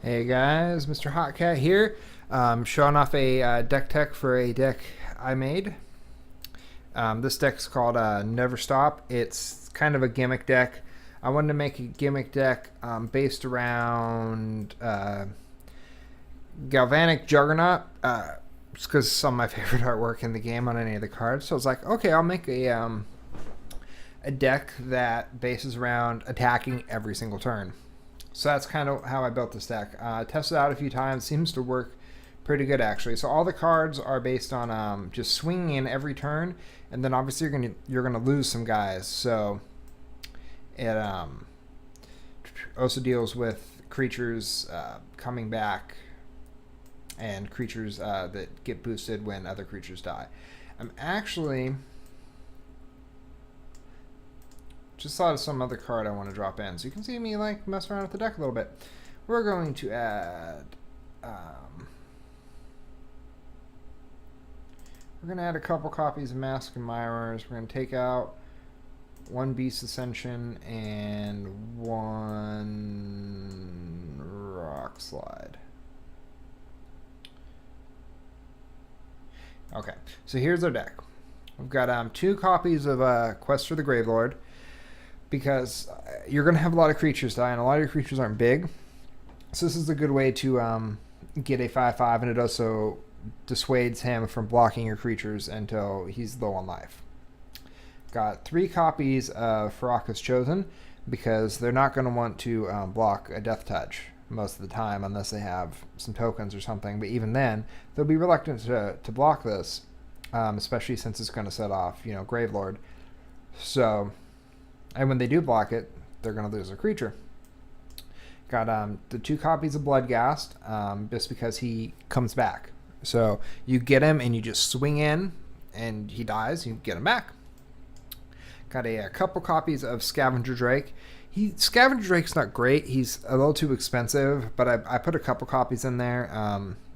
Hey guys, Mr. Hotcat here, showing off a deck tech for a deck I made. This deck's called Never Stop. It's kind of a gimmick deck. I wanted to make a gimmick deck based around Galvanic Juggernaut, just because it's some of my favorite artwork in the game on any of the cards. So I was like, okay, I'll make a deck that bases around attacking every single turn. So that's kind of how I built this deck. Tested it out a few times. Seems to work pretty good, actually. So all the cards are based on just swinging in every turn, and then obviously you're gonna lose some guys. So it also deals with creatures coming back and creatures that get boosted when other creatures die. I'm actually just thought of some other card I want to drop in. So you can see me like mess around with the deck a little bit. We're going to add we're going to add a couple copies of Mask and Mirrors. We're going to take out one Beast Ascension and one Rock Slide. Okay, so here's our deck. We've got two copies of Quest for the Gravelord, because you're going to have a lot of creatures die, and a lot of your creatures aren't big. So this is a good way to get a 5/5, and it also dissuades him from blocking your creatures until he's low on life. Got three copies of Faraka's Chosen, because they're not going to want to block a Death Touch most of the time unless they have some tokens or something. But even then, they'll be reluctant to block this, especially since it's going to set off, Gravelord. So... and when they do block it, they're going to lose a creature. Got the two copies of Bloodghast, just because he comes back. So you get him and you just swing in, and he dies. You get him back. Got a couple copies of Scavenger Drake. Scavenger Drake's not great. He's a little too expensive, but I put a couple copies in there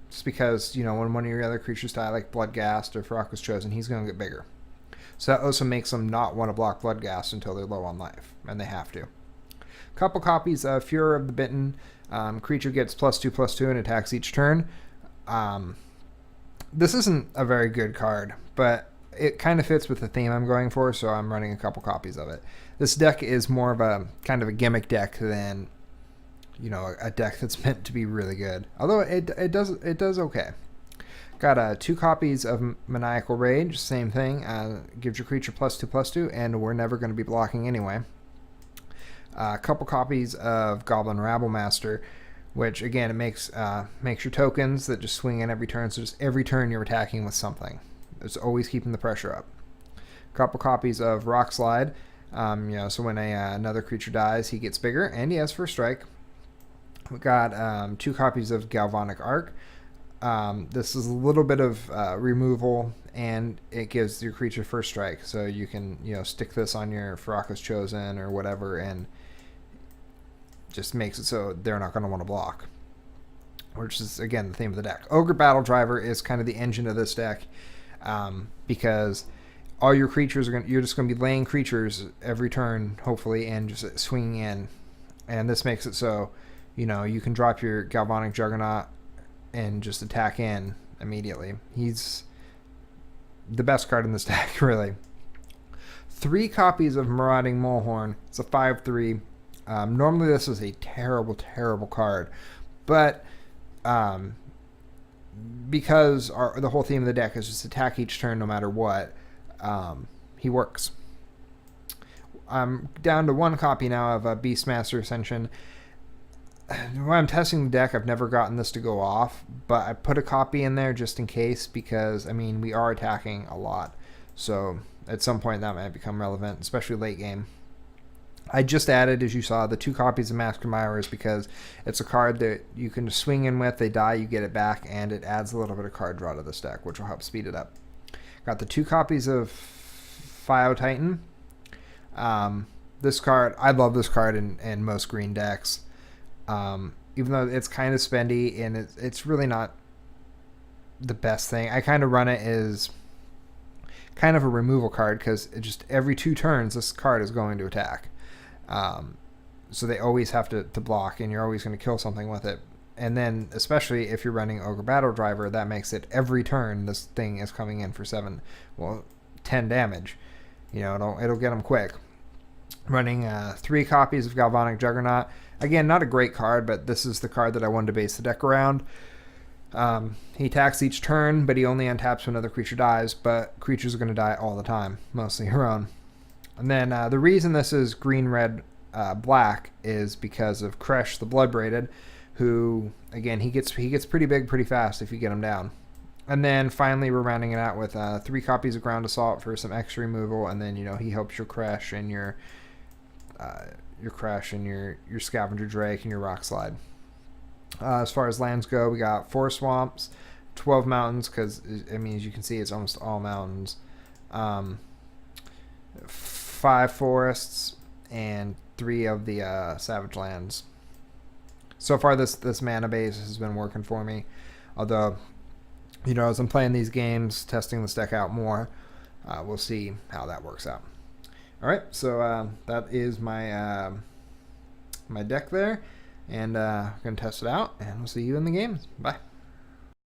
just because, when one of your other creatures die, like Bloodghast or Faraka's Chosen, he's going to get bigger. So that also makes them not want to block Bloodghast until they're low on life, and they have to. Couple copies of Furor of the Bitten. Creature gets +2/+2 and attacks each turn. This isn't a very good card, but it kind of fits with the theme I'm going for, so I'm running a couple copies of it. This deck is more of a kind of a gimmick deck than, a deck that's meant to be really good. Although it does okay. Got two copies of Maniacal Rage, same thing. Gives your creature +2/+2, and we're never going to be blocking anyway. A couple copies of Goblin Rabblemaster, which again it makes your tokens that just swing in every turn. So just every turn you're attacking with something. It's always keeping the pressure up. A couple copies of Rock Slide. So when another creature dies, he gets bigger, and he has first strike. We got two copies of Galvanic Arc. This is a little bit of removal, and it gives your creature first strike. So you can stick this on your Faraka's Chosen or whatever, and just makes it so they're not going to want to block. Which is, again, the theme of the deck. Ogre Battle Driver is kind of the engine of this deck, because all your creatures you're just going to be laying creatures every turn, hopefully, and just swinging in. And this makes it so you can drop your Galvanic Juggernaut and just attack in immediately. He's the best card in this deck, really. Three copies of Marauding Molehorn. It's a 5/3. Normally this is a terrible, terrible card, but because the whole theme of the deck is just attack each turn no matter what, he works. I'm down to one copy now of Beastmaster Ascension. When I'm testing the deck, I've never gotten this to go off, but I put a copy in there just in case, because we are attacking a lot, so at some point that might become relevant, especially late game. I just added, as you saw, the two copies of Mask and Mirrors, because it's a card that you can just swing in with. They die, you get it back, and it adds a little bit of card draw to this deck, which will help speed it up. Got the two copies of Phio Titan. This card, I love this card in most green decks. Even though it's kind of spendy, and it's really not the best thing. I kind of run it as kind of a removal card, because just every 2 turns this card is going to attack. So they always have to block, and you're always going to kill something with it. And then, especially if you're running Ogre Battle Driver, that makes it every turn this thing is coming in for 10 damage. You know, it'll get them quick. Running 3 copies of Galvanic Juggernaut. Again, not a great card, but this is the card that I wanted to base the deck around. He attacks each turn, but he only untaps when another creature dies, but creatures are going to die all the time, mostly your own. And then the reason this is green, red, black is because of Kresh the Bloodbraided, who, again, he gets pretty big pretty fast if you get him down. And then finally we're rounding it out with 3 copies of Ground Assault for some extra removal, and then, you know, he helps your Kresh and your Scavenger Drake and your Rock Slide. As far as lands go, we got 4 swamps, 12 mountains, because, I mean, as you can see, it's almost all mountains. 5 forests, and 3 of the Savage Lands. So far, this mana base has been working for me. Although, you know, as I'm playing these games, testing this deck out more, we'll see how that works out. All right, so that is my my deck there, and I'm gonna test it out, and we'll see you in the games. Bye.